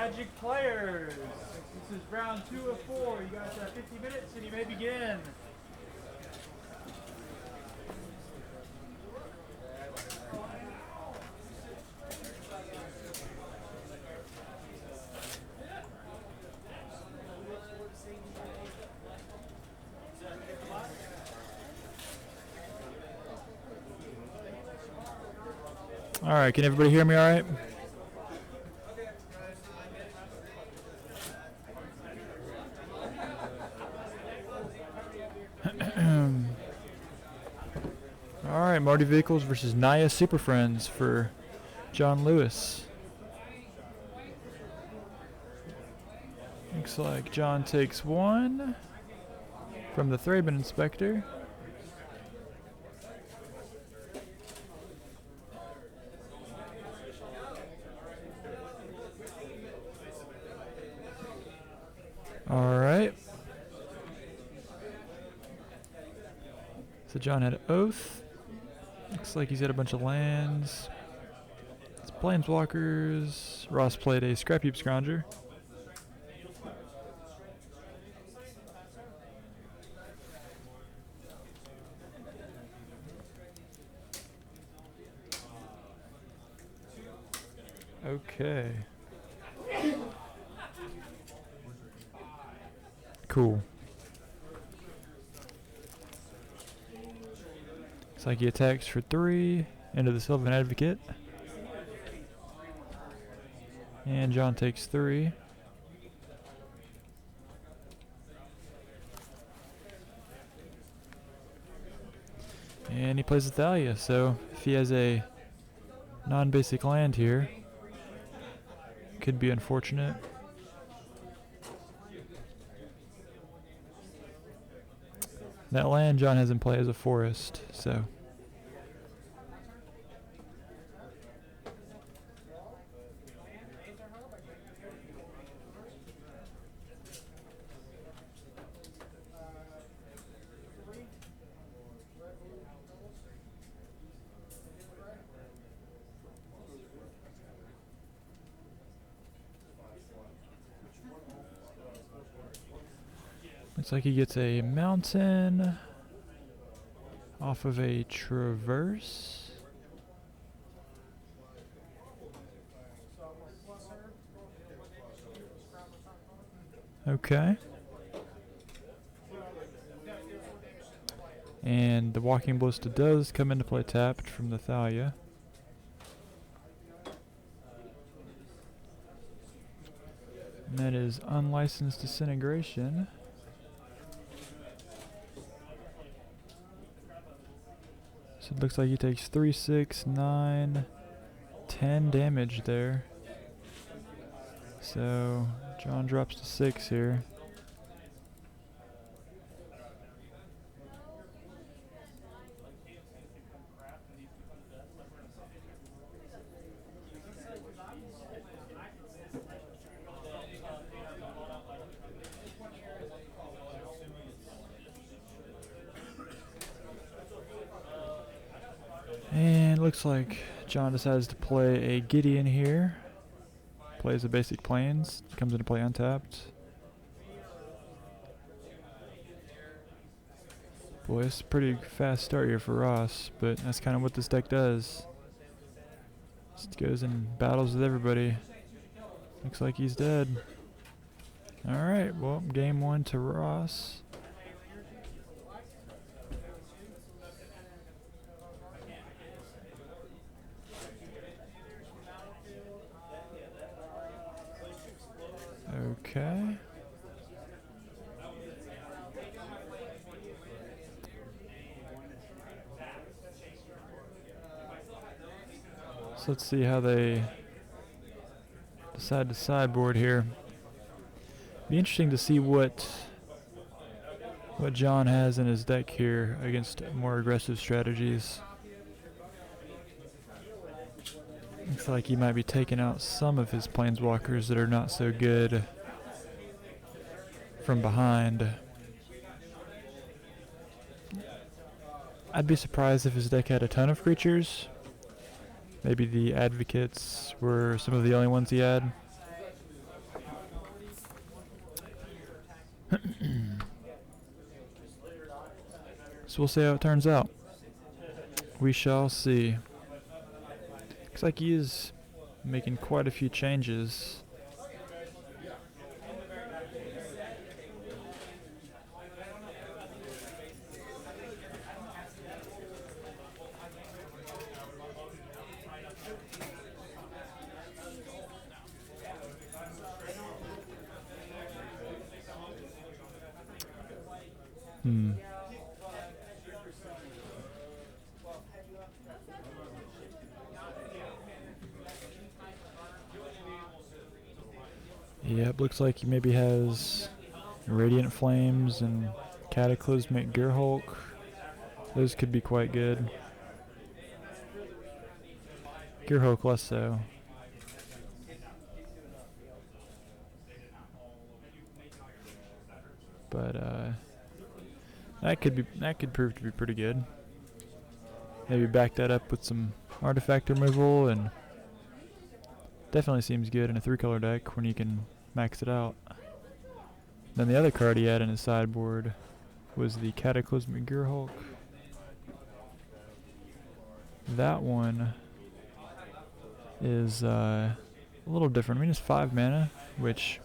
Magic players. This is round 2 of 4. You guys have 50 minutes and you may begin. All right, can everybody hear me all right? All right, Mardu Vehicles versus Naya Superfriends for John Lewis. Looks like John takes 1 from the Thraben Inspector. All right. So John had Oath. Looks like he's got a bunch of lands. It's Planeswalkers. Ross played a Scrap Heap Scrounger. Okay. Cool. Looks like he attacks for 3 into the Sylvan Advocate. And John takes 3. And he plays Thalia, so if he has a non-basic land here, could be unfortunate. That land John has in play is a forest, so. Looks like he gets a mountain off of a traverse. Okay. And the Walking Ballista does come into play tapped from the Thalia. And that is Unlicensed Disintegration. So it looks like he takes 3, 6, 9, 10 damage there. So John drops to 6 here. And looks like John decides to play a Gideon here. Plays the basic planes, comes into play untapped. Boy, it's a pretty fast start here for Ross, but that's kind of what this deck does. Just goes and battles with everybody. Looks like he's dead. Alright, well, game 1 to Ross. Okay. So let's see how they decide to sideboard here. Be interesting to see what John has in his deck here against more aggressive strategies. Looks like he might be taking out some of his planeswalkers that are not so good from behind. I'd be surprised if his deck had a ton of creatures. Maybe the advocates were some of the only ones he had. So we'll see how it turns out. We shall see. Looks like he is making quite a few changes. Yep, looks like he maybe has Radiant Flames and Cataclysmic Gearhulk. Those could be quite good. Gearhulk less so. But that could prove to be pretty good. Maybe back that up with some artifact removal, and definitely seems good in a 3-color deck when you can max it out. Then the other card he had in his sideboard was the Cataclysmic Gearhulk. That one is a little different. I mean, it's 5 mana, which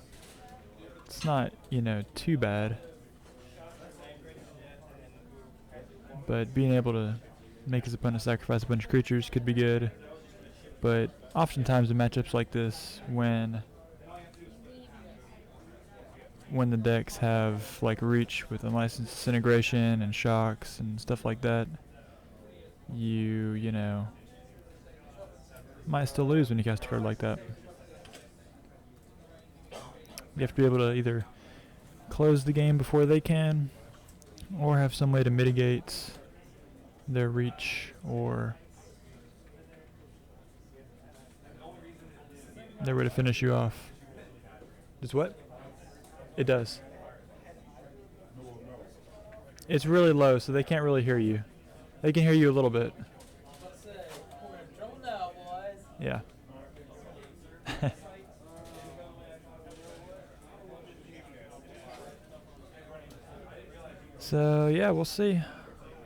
it's not, too bad. But being able to make his opponent sacrifice a bunch of creatures could be good. But oftentimes in matchups like this, when the decks have like reach with unlicensed disintegration and shocks and stuff like that, you might still lose when you cast a card like that. You have to be able to either close the game before they can, or have some way to mitigate their reach or their way to finish you off. Does what? It does. It's really low, so they can't really hear you. They can hear you a little bit. Yeah. So yeah, we'll see.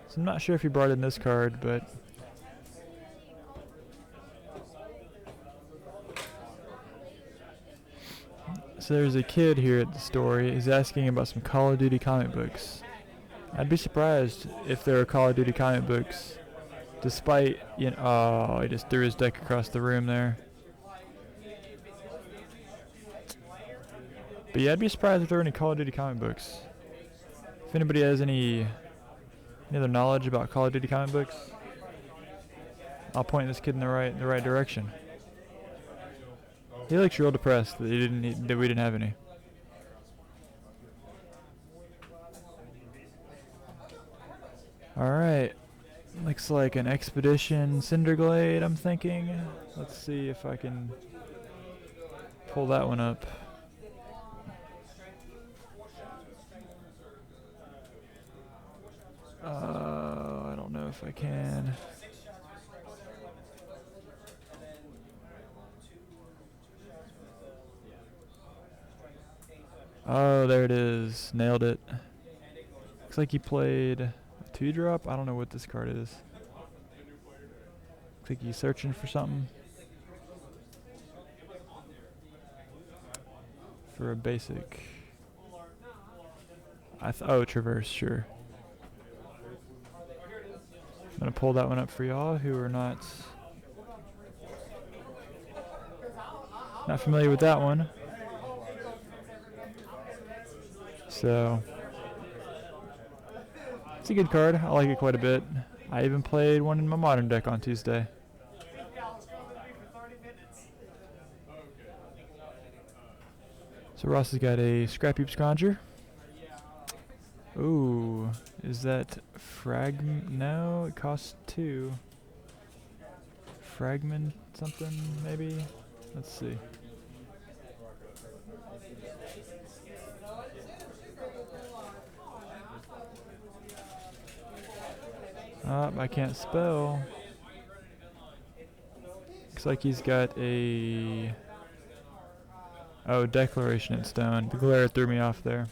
So I'm not sure if he brought in this card, but so there's a kid here at the store. He's asking about some Call of Duty comic books. I'd be surprised if there are Call of Duty comic books, despite, oh, he just threw his deck across the room there. But yeah, I'd be surprised if there are any Call of Duty comic books. If anybody has any other knowledge about Call of Duty comic books, I'll point this kid in the right direction. He looks real depressed that we didn't have any. Alright. Looks like an Expedition Cinderglade, I'm thinking. Let's see if I can pull that one up. I don't know if I can. Oh, there it is. Nailed it. Looks like he played a 2-drop. I don't know what this card is. Looks like he's searching for something. For a basic. Oh, Traverse, sure. I'm going to pull that one up for y'all who are not familiar with that one. So, it's a good card. I like it quite a bit. I even played one in my modern deck on Tuesday. So Ross has got a Scrap Heap Scrounger. Ooh, is that fragment? No, it costs 2. Fragment something, maybe? Let's see. I can't spell. Looks like he's got a... Oh, Declaration in Stone. The glare threw me off there.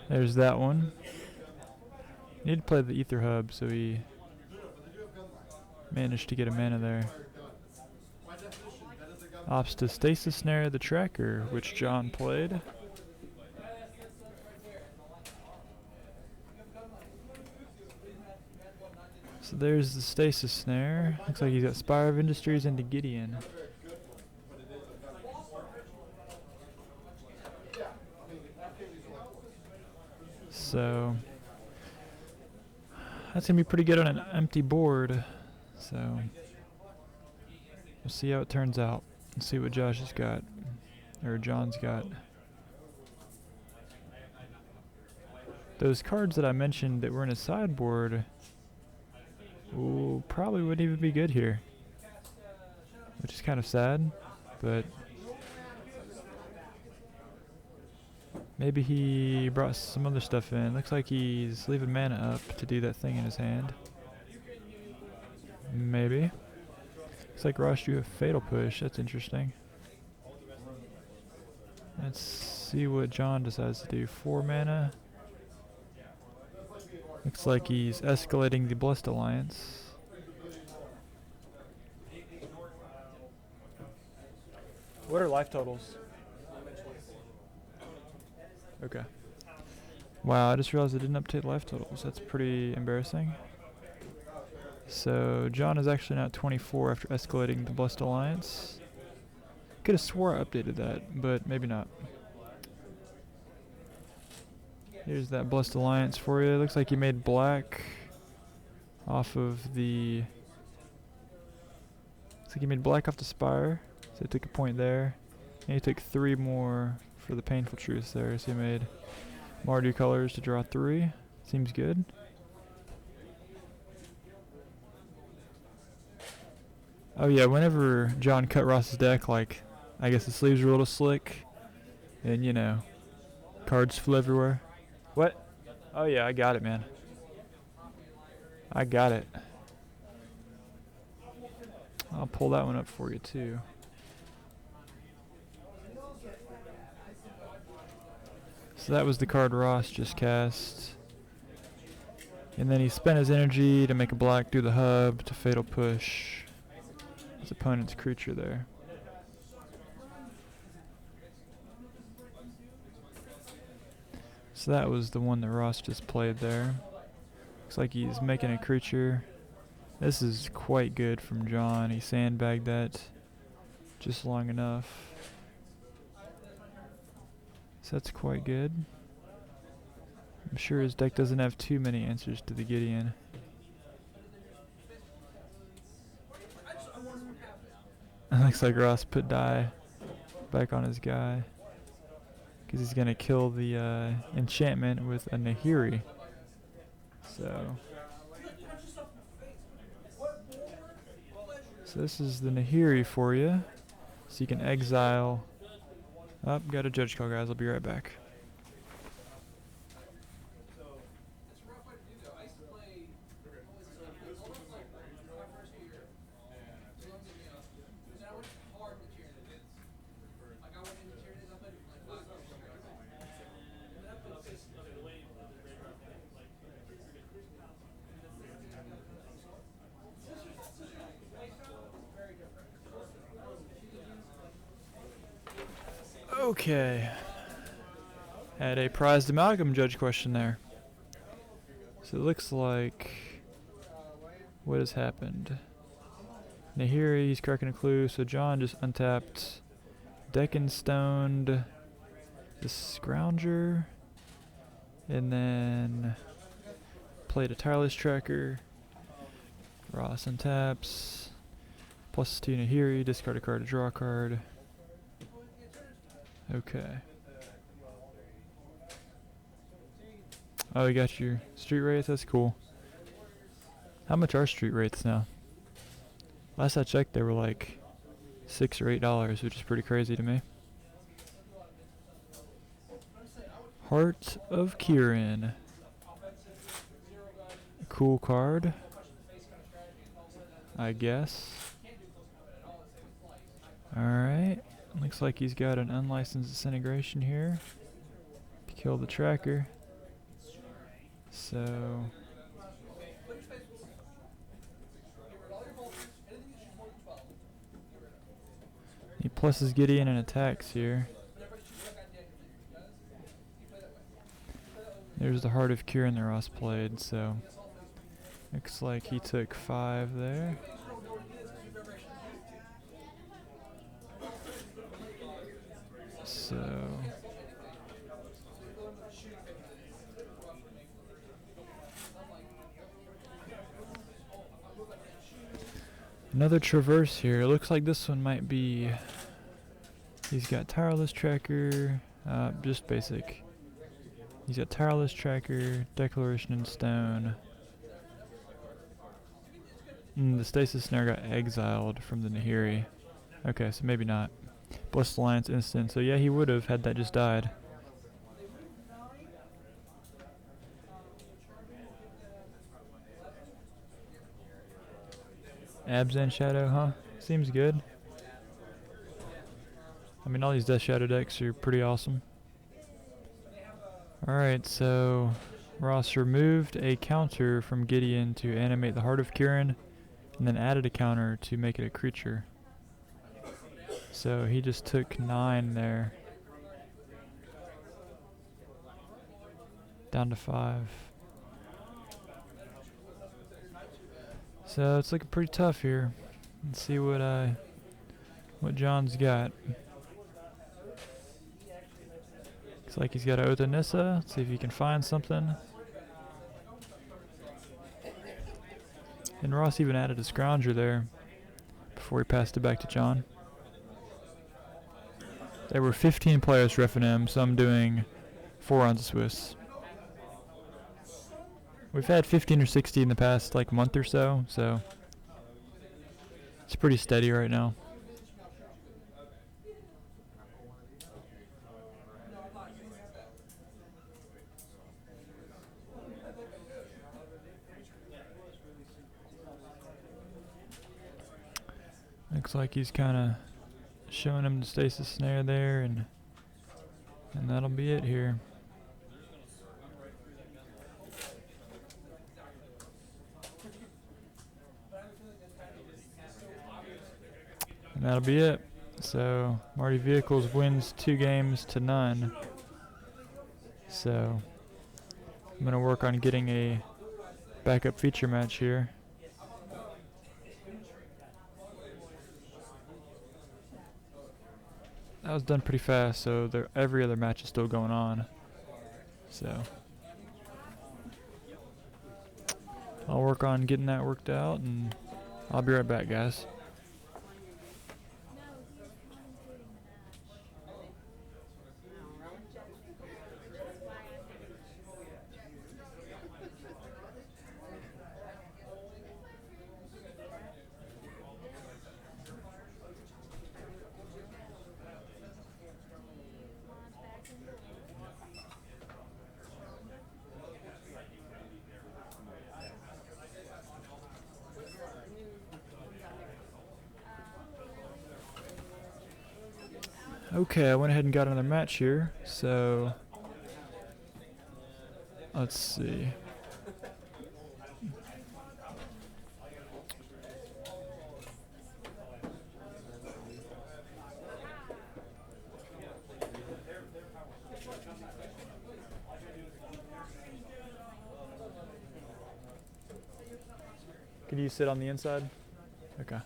There's that one. Need to play the ether hub, so he managed to get a mana there. Ops to Stasis Snare the Tracker, which John played. So there's the Stasis Snare. Looks like he's got Spire of Industries into Gideon. So that's going to be pretty good on an empty board. So we'll see how it turns out. Let's see what Josh has got, or John's got. Those cards that I mentioned that were in his sideboard, ooh, probably wouldn't even be good here, which is kind of sad, but maybe he brought some other stuff in. Looks like he's leaving mana up to do that thing in his hand. Maybe. Looks like Ross drew a Fatal Push. That's interesting. Let's see what John decides to do. 4 mana. Looks like he's escalating the Blessed Alliance. What are life totals? Okay. Wow, I just realized I didn't update life totals. That's pretty embarrassing. So John is actually now at 24 after escalating the Blessed Alliance. Could have swore I updated that, but maybe not. Here's that Blessed Alliance for you. Looks like you made black off of the... Looks like you made black off the Spire. So you took a point there. And you took 3 more for the Painful Truth there. So you made Mardu colors to draw 3. Seems good. Oh yeah, whenever John cut Ross's deck, like, I guess the sleeves were a little slick. And, you know, cards flew everywhere. What? Oh yeah, I got it, man. I got it. I'll pull that one up for you, too. So that was the card Ross just cast. And then he spent his energy to make a black, do the hub, to Fatal Push his opponent's creature there. So that was the one that Ross just played there. Looks like he's making a creature. This is quite good from John. He sandbagged that just long enough. So that's quite good. I'm sure his deck doesn't have too many answers to the Gideon. Looks like Ross put die back on his guy, because he's going to kill the enchantment with a Nahiri. So this is the Nahiri for you. So you can exile. Oh, got a judge call, guys. I'll be right back. Okay. Had a prized amalgam judge question there. So it looks like... what has happened? Nahiri's cracking a clue, so John just untapped Deccan Stoned the Scrounger, and then played a Tireless Tracker. Ross untaps. +2 Nahiri, discard a card to draw a card. Okay. Oh, you got your street wraiths? That's cool. How much are street wraiths now? Last I checked, they were like $6 or $8, which is pretty crazy to me. Heart of Kirin. A cool card, I guess. Alright. Looks like he's got an unlicensed disintegration here to kill the tracker. So he pluses Gideon and attacks here. There's the Heart of Kieran that Ross played, so looks like he took 5 there. So another traverse here. Looks like this one might be. He's got Tireless Tracker, just basic. He's got Tireless Tracker, Declaration in Stone. The Stasis Snare got exiled from the Nahiri. Okay, so maybe not. Blessed Alliance instant. So yeah, he would have had that just died. Abzan Shadow, huh? Seems good. I mean, all these Death Shadow decks are pretty awesome. Alright, so Ross removed a counter from Gideon to animate the Heart of Kieran, and then added a counter to make it a creature. So he just took 9 there. Down to 5. So it's looking pretty tough here. Let's see what John's got. Looks like he's got Oath of Nissa. Let's see if he can find something. And Ross even added a Scrounger there before he passed it back to John. There were 15 players for FNM, so I'm doing 4 rounds of Swiss. We've had 15 or 16 in the past like month or so it's pretty steady right now. Looks like he's kind of showing him the Stasis Snare there, and that'll be it here. And that'll be it. So Marty Vehicles wins 2 games to none. So I'm going to work on getting a backup feature match here. That was done pretty fast, so every other match is still going on. So I'll work on getting that worked out, and I'll be right back, guys. Okay, I went ahead and got another match here, so let's see. Could you sit on the inside? Okay.